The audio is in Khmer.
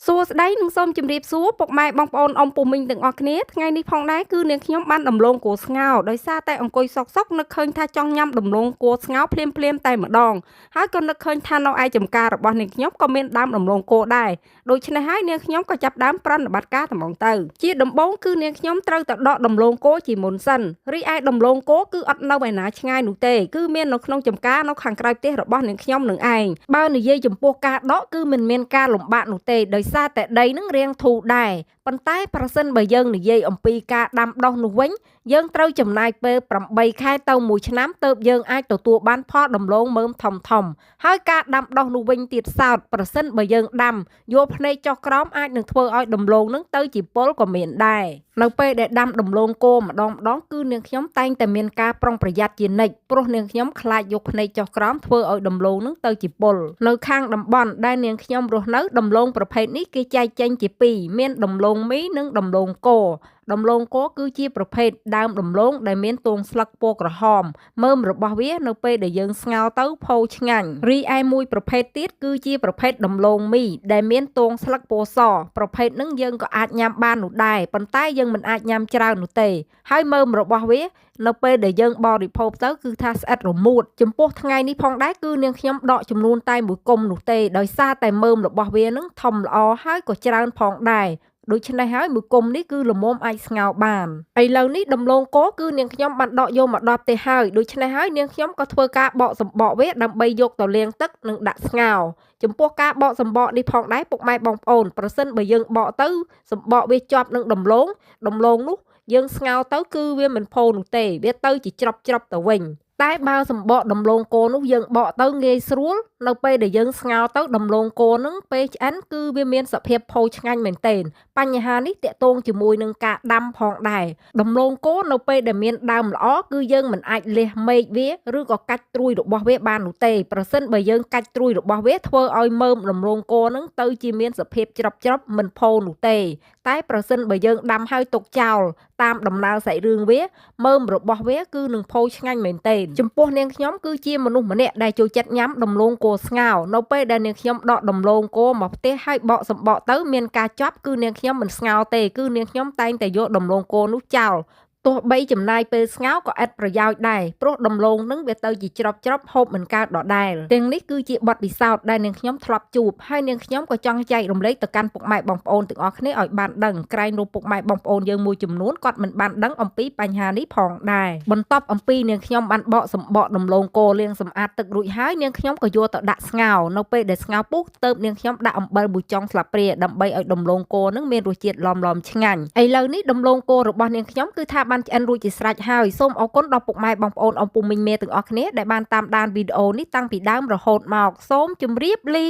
សួស្តីនិងសូមជម្រាបសួរពុកម៉ែបងប្អូនអ៊ំពូមីងទាំងអស់គ្នាថ្ងៃនេះផងដែរគឺនាងខ្ញុំបានដំឡូងគោស្ងោរដោយសារតែអង្គុយសុកនឹកឃើញថាចង់ញ៉ាំដំឡូងគោស្ងោរភ្លាមតែម្ដងហើយក៏នឹកឃើញថានៅឯចំការរបស់នាងខ្ញុំក៏មានដើមដំឡូងគោដែរដូច្នេះហើយនាងខ្ញុំក៏ចាប់ដើមប្រតិបត្តិការត្មងទៅជាដំបូងគឺនាងខ្ញុំត្រូវតែដកដំឡូងគោជាមុនសិនរីឯដំឡូងគោគឺអត់នៅឯណាឆ្ងាយនោះទេគឺមាននៅក្នុងចំការនៅខាងក្រៅផ្ទះរបស់នាងខ្ញុំនឹងឯងបើនិយាយចំពោះការដកគឺមិនមានការលំបាកនោះទេដោយសារតែដីនឹងរាងធូរដែរប៉ុន្តែប្រសិនបើយើងនិយាយអំពីការដាំដុះនោះវិញយើងត្រូវចំណាយពេល8ខែទៅ1ឆ្នាំទើបយើងអាចទទួលបានផលដំឡូងមើមធំហើយការដាំដុះនោះវិញទៀតសោតប្រសិនបើយើងដាំយកភ្នែកចុះក្រោមអាចនឹងធ្វើឲ្យដំឡូងនឹងទៅជាពុលក៏មានដែរនៅពេលដែលដាំដំឡូងគោម្ដងគឺនាងខ្ញុំតែងតែមានការប្រុងប្រយ័ត្នជានិច្ចព្រោះនាងខ្ញុំខ្លាចយកភ្នែកចុះក្រោមធ្វើឲ្យដំឡូងនឹងទៅជាពុលនៅខាងតំបន់ដែលនាងខ្ញុំរស់នៅដំឡូងប្រភេទនេះគេចែកចេញជាពីរមានដំឡូងមីនិងដំឡូងគោដំឡូងគោគឺជាប្រភេទដើមដំឡូងដែលមានទងស្លឹកពណ៌ក្រហមមើមរបស់វានៅពេលដែលយើងស្ងោរទៅផូរឆ្ងាញ់រីឯមួយប្រភេទទៀតគឺជាប្រភេទដំឡូងមីដែលមានទងស្លឹកពណ៌សប្រភេទហ្នឹងយើងក៏អាចញ៉ាំបាននោះដែរប៉ុន្តែយើងមិនអាចញ៉ាំច្រើននោះទេហើយមើមរបស់វានៅពេលដែលយើងបរិភោគទៅគឺថាស្អិតរមួតចំពោះថ្ងៃនេះផងដែរគឺនាងខ្ញុំដកចំនួនតែមួយគុំនោះទេដោយសារតែមើមរបស់វានឹងធំល្អហើយក៏ច្រើនផងដែរដូច្នេះហើយមួយគុំនេះគឺល្មមអាចស្ងោរបានឥឡូវនេះដំឡូងគោគឺនាងខ្ញុំបានដកយកមកដល់ផ្ទះហើយដូច្នេះហើយនាងខ្ញុំក៏ធ្វើការបកសម្បកវាដើម្បីយកទៅលាងទឹកនិងដាក់ស្ងោរចំពោះការបកសម្បកនេះផងដែរពុកម៉ែបងប្អូនប្រសិនបើយើងបកទៅសម្បកវាជាប់នឹងដំឡូងនោះយើងស្ងោរទៅគឺវាមិនផូរនោះទេវាទៅជាច្រប់ទៅវិញតែបើសម្បកដំឡូងគោនោះយើងបកទៅងាយស្រួលនៅពេលដែលយើងស្ងោរទៅដំឡូងគោនឹងពេលឆ្អិនគឺវាមានសភាពផូរឆ្ងាញ់មែនទែនបញ្ហានេះតាក់ទងជាមួយនឹងការដាំផងដែរដំឡូងគោនៅពេលដែលមានដើមល្អគឺយើងមិនអាចលះមែកវាឬក៏កាច់ត្រួយរបស់វាបាននោះទេប្រសិនបើយើងកាច់ត្រួយរបស់វាធ្វើឲ្យមើមដំឡូងគោនឹងទៅជាមានសភាពច្រប់មិនផូរនោះទេតែប្រសិនបើយើងដាំហើយទុកចោលតាមដំណើរសាច់រឿងវាមើមរបស់វាគឺនឹងផូរឆ្ងាញ់មែនទែនចំពោះនាងខ្ញុំគឺជាមនុស្សម្នាក់ដែលចូលចិត្តញ៉ាំដំឡូងគោស្ងោរនៅពេលដែលនាងខ្ញុំដកដំឡូងគោមកផ្ទះហើយបកសម្បកទៅមានការជាប់គឺនាងខ្ញុំមិនស្ងោរទេគឺនាងខ្ញុំតែងតែយកដំឡូងគោនោះចោលទោះបីចំណាយពេលស្ងោរក៏ឥតប្រយោជន៍ដែរព្រោះដំឡូងនឹងវាទៅជាច្រប់ហូបមិនកើតដដែលទាំងនេះគឺជាបទពិសោធន៍ដែលនាងខ្ញុំធ្លាប់ជួបហើយនាងខ្ញុំក៏ចង់ចែករំលែកទៅកាន់ពុកម៉ែបងប្អូនទាំងអស់គ្នាឲ្យបានដឹងក្រែងនោះពុកម៉ែបងប្អូនយើងមួយចំនួនគាត់មិនបានដឹងអំពីបញ្ហានេះផងដែរបន្ទាប់អំពីនាងខ្ញុំបានបកសម្បកដំឡូងគោលាងសម្អាតទឹករួចហើយនាងខ្ញុំក៏យកទៅដាក់ស្ងោរនៅពេលដែលស្ងោរពុះទើបនាងខ្ញុំដាក់អំបិលមួយចុងស្លាបព្រាដើម្បីឲ្យដំឡូងគោនឹងមានរសជាតិឡមឆ្ងាញ់ឥឡូវនេះដំឡូងគោរបស់នាងខ្ញុំគឺថាបានឆ្អិនរួចជាស្រេចហើយសូមអរគុណដល់ពុកម៉ែបងប្អូនអ៊ំពូមីងមេទាំងអស់គ្នាដែលបានតាមដានវីដេអូនេះតាំងពីដើមរហូតមកសូមជម្រាបលា